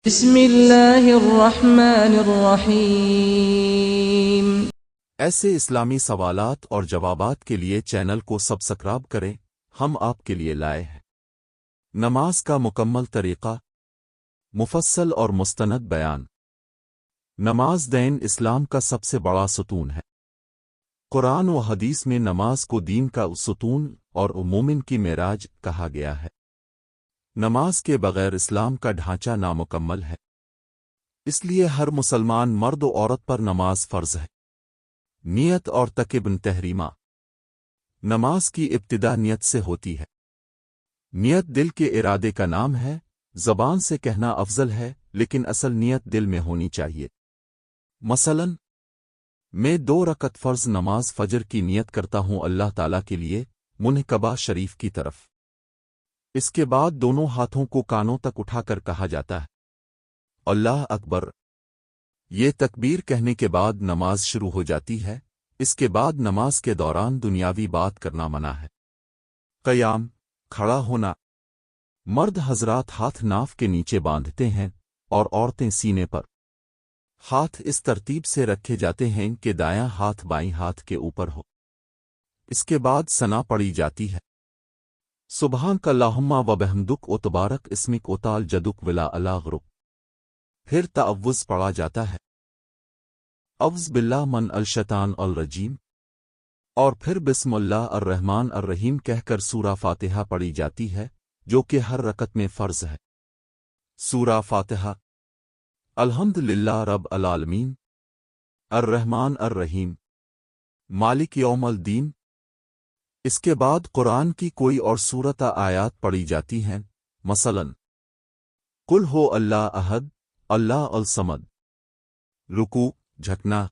بسم اللہ الرحمن الرحیم۔ ایسے اسلامی سوالات اور جوابات کے لیے چینل کو سبسکرائب کریں، ہم آپ کے لیے لائے ہیں نماز کا مکمل طریقہ، مفصل اور مستند بیان۔ نماز دین اسلام کا سب سے بڑا ستون ہے۔ قرآن و حدیث میں نماز کو دین کا ستون اور مومن کی معراج کہا گیا ہے۔ نماز کے بغیر اسلام کا ڈھانچہ نامکمل ہے، اس لیے ہر مسلمان مرد و عورت پر نماز فرض ہے۔ نیت اور تکبن تحریمہ۔ نماز کی ابتدا نیت سے ہوتی ہے۔ نیت دل کے ارادے کا نام ہے، زبان سے کہنا افضل ہے لیکن اصل نیت دل میں ہونی چاہیے۔ مثلاً میں 2 رکعت فرض نماز فجر کی نیت کرتا ہوں اللہ تعالیٰ کے لیے، منہ کعبہ شریف کی طرف۔ اس کے بعد دونوں ہاتھوں کو کانوں تک اٹھا کر کہا جاتا ہے اللہ اکبر۔ یہ تکبیر کہنے کے بعد نماز شروع ہو جاتی ہے۔ اس کے بعد نماز کے دوران دنیاوی بات کرنا منع ہے۔ قیام، کھڑا ہونا۔ مرد حضرات ہاتھ ناف کے نیچے باندھتے ہیں اور عورتیں سینے پر۔ ہاتھ اس ترتیب سے رکھے جاتے ہیں کہ دایاں ہاتھ بائیں ہاتھ کے اوپر ہو۔ اس کے بعد ثنا پڑھی جاتی ہے، سبحانک اللہم و بحمدک و تبارک اسمک و تعال جدک ولا الا غیرک۔ پھر تعوذ پڑھا جاتا ہے، اعوذ باللہ من الشیطان الرجیم، اور پھر بسم اللہ الرحمن الرحیم کہہ کر سورہ فاتحہ پڑھی جاتی ہے، جو کہ ہر رکعت میں فرض ہے۔ سورہ فاتحہ۔ الحمد للہ رب العالمین، الرحمن الرحیم، مالک یوم الدین۔ اس کے بعد قرآن کی کوئی اور سورت آیات پڑھی جاتی ہیں، مثلاً قل ہو اللہ احد، اللہ الصمد۔ رکوع، جھکنا۔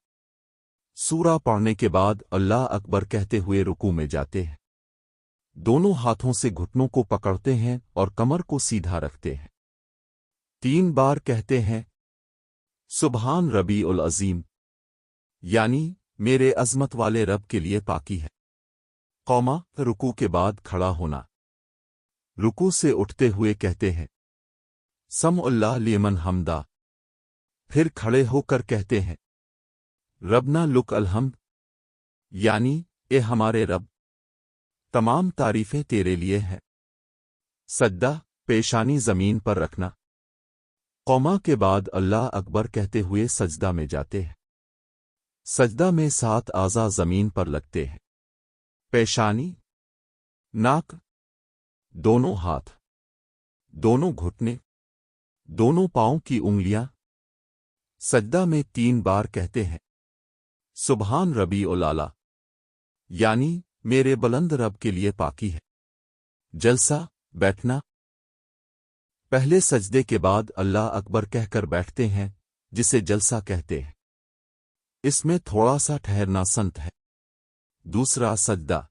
سورہ پڑھنے کے بعد اللہ اکبر کہتے ہوئے رکوع میں جاتے ہیں، دونوں ہاتھوں سے گھٹنوں کو پکڑتے ہیں اور کمر کو سیدھا رکھتے ہیں۔ 3 بار کہتے ہیں سبحان ربی العظیم، یعنی میرے عظمت والے رب کے لیے پاکی ہے۔ قوما، رکوع کے بعد کھڑا ہونا۔ رکوع سے اٹھتے ہوئے کہتے ہیں سمع اللہ لمن حمدا، پھر کھڑے ہو کر کہتے ہیں ربنا لک الحمد، یعنی اے ہمارے رب، تمام تعریفیں تیرے لیے ہیں۔ سجدہ، پیشانی زمین پر رکھنا۔ قوما کے بعد اللہ اکبر کہتے ہوئے سجدہ میں جاتے ہیں۔ سجدہ میں 7 اعضاء زمین پر لگتے ہیں، پیشانی، ناک، دونوں ہاتھ، دونوں گھٹنے، دونوں پاؤں کی انگلیاں۔ سجدہ میں 3 بار کہتے ہیں سبحان ربی الاعلیٰ، یعنی میرے بلند رب کے لیے پاکی ہے۔ جلسہ، بیٹھنا۔ پہلے سجدے کے بعد اللہ اکبر کہہ کر بیٹھتے ہیں، جسے جلسہ کہتے ہیں۔ اس میں تھوڑا سا ٹھہرنا سنت ہے۔ دوسرا سجدہ،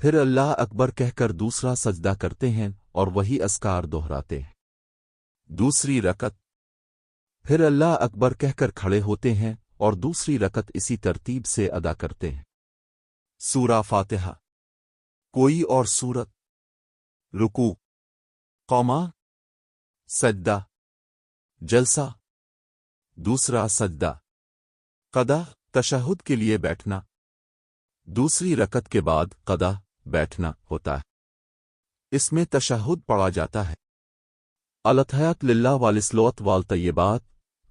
پھر اللہ اکبر کہہ کر دوسرا سجدہ کرتے ہیں اور وہی اذکار دہراتے ہیں۔ دوسری رکعت، پھر اللہ اکبر کہہ کر کھڑے ہوتے ہیں اور دوسری رکعت اسی ترتیب سے ادا کرتے ہیں۔ سورہ فاتحہ۔ کوئی اور سورت۔ رکوع، قوما، سجدہ، جلسہ، دوسرا سجدہ، قضا، تشہد کے لیے بیٹھنا۔ دوسری رکعت کے بعد قضا، بیٹھنا ہوتا ہے۔ اس میں تشہد پڑھا جاتا ہے التحیات للہ والصلوات والطیبات،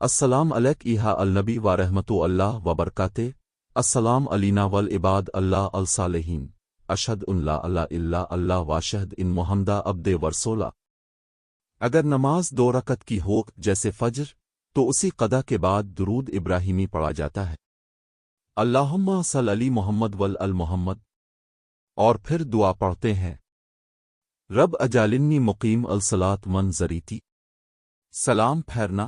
السلام علیک ایہا النبی ورحمۃ اللہ وبرکاتہ، السلام علینا والعباد اللہ الصالحین، اشہد ان لا الہ الا اللہ واشہد ان محمدا عبدہ ورسولہ۔ اگر نماز 2 رکعت کی ہو جیسے فجر، تو اسی قضا کے بعد درود ابراہیمی پڑھا جاتا ہے، اللہم صل علی محمد وعلی محمد، اور پھر دعا پڑھتے ہیں رب اجالنی مقیم الصلاۃ من ذریتی۔ سلام پھیرنا۔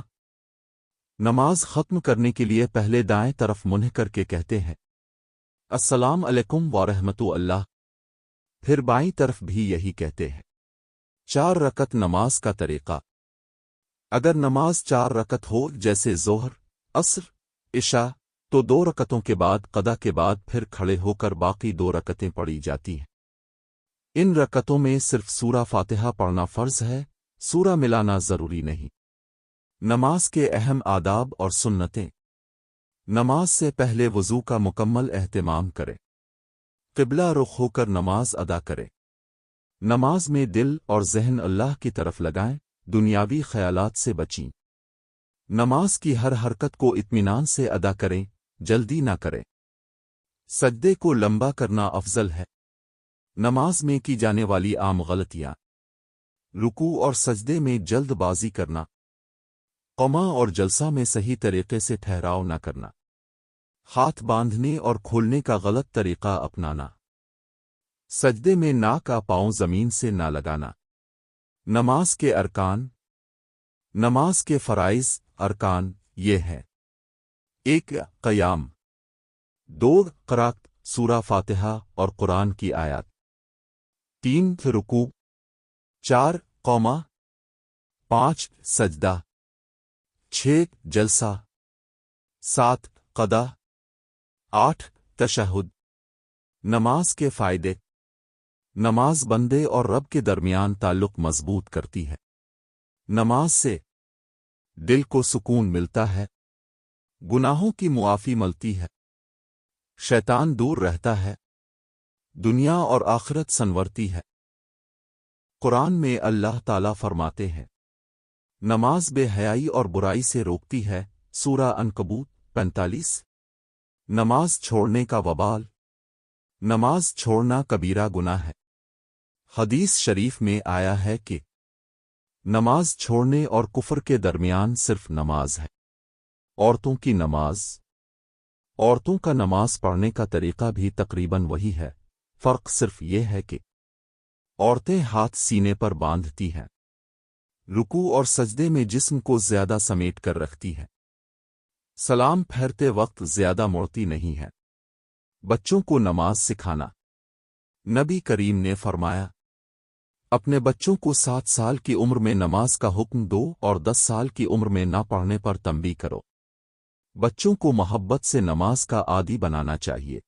نماز ختم کرنے کے لیے پہلے دائیں طرف منہ کر کے کہتے ہیں السلام علیکم ورحمۃ اللہ، پھر بائیں طرف بھی یہی کہتے ہیں۔ 4 رکعت نماز کا طریقہ۔ اگر نماز 4 رکعت ہو جیسے ظہر، عصر، عشاء، تو 2 رکعتوں کے بعد قضا کے بعد پھر کھڑے ہو کر باقی 2 رکعتیں پڑھی جاتی ہیں۔ ان رکعتوں میں صرف سورہ فاتحہ پڑھنا فرض ہے، سورہ ملانا ضروری نہیں۔ نماز کے اہم آداب اور سنتیں۔ نماز سے پہلے وضو کا مکمل اہتمام کرے، قبلہ رخ ہو کر نماز ادا کرے۔ نماز میں دل اور ذہن اللہ کی طرف لگائیں، دنیاوی خیالات سے بچیں۔ نماز کی ہر حرکت کو اطمینان سے ادا کریں، جلدی نہ کریں۔ سجدے کو لمبا کرنا افضل ہے۔ نماز میں کی جانے والی عام غلطیاں: رکوع اور سجدے میں جلد بازی کرنا، قما اور جلسہ میں صحیح طریقے سے ٹھہراؤ نہ کرنا، ہاتھ باندھنے اور کھولنے کا غلط طریقہ اپنانا، سجدے میں ناک پاؤں زمین سے نہ لگانا۔ نماز کے ارکان۔ نماز کے فرائض ارکان یہ ہے: 1 قیام، 2 قراءت سورہ فاتحہ اور قرآن کی آیات، 3 رکوع، 4 قوما، 5 سجدہ، 6 جلسہ، 7 قضا، 8 تشہد۔ نماز کے فائدے۔ نماز بندے اور رب کے درمیان تعلق مضبوط کرتی ہے۔ نماز سے دل کو سکون ملتا ہے، گناہوں کی معافی ملتی ہے، شیطان دور رہتا ہے، دنیا اور آخرت سنورتی ہے۔ قرآن میں اللہ تعالیٰ فرماتے ہیں: نماز بے حیائی اور برائی سے روکتی ہے، سورہ عنکبوت 45۔ نماز چھوڑنے کا وبال۔ نماز چھوڑنا کبیرہ گناہ ہے۔ حدیث شریف میں آیا ہے کہ نماز چھوڑنے اور کفر کے درمیان صرف نماز ہے۔ عورتوں کی نماز۔ عورتوں کا نماز پڑھنے کا طریقہ بھی تقریباً وہی ہے، فرق صرف یہ ہے کہ عورتیں ہاتھ سینے پر باندھتی ہیں، رکوع اور سجدے میں جسم کو زیادہ سمیٹ کر رکھتی ہیں، سلام پھیرتے وقت زیادہ مڑتی نہیں ہے۔ بچوں کو نماز سکھانا۔ نبی کریم نے فرمایا: اپنے بچوں کو 7 سال کی عمر میں نماز کا حکم دو اور 10 سال کی عمر میں نہ پڑھنے پر تنبیہ کرو۔ بچوں کو محبت سے نماز کا عادی بنانا چاہیے۔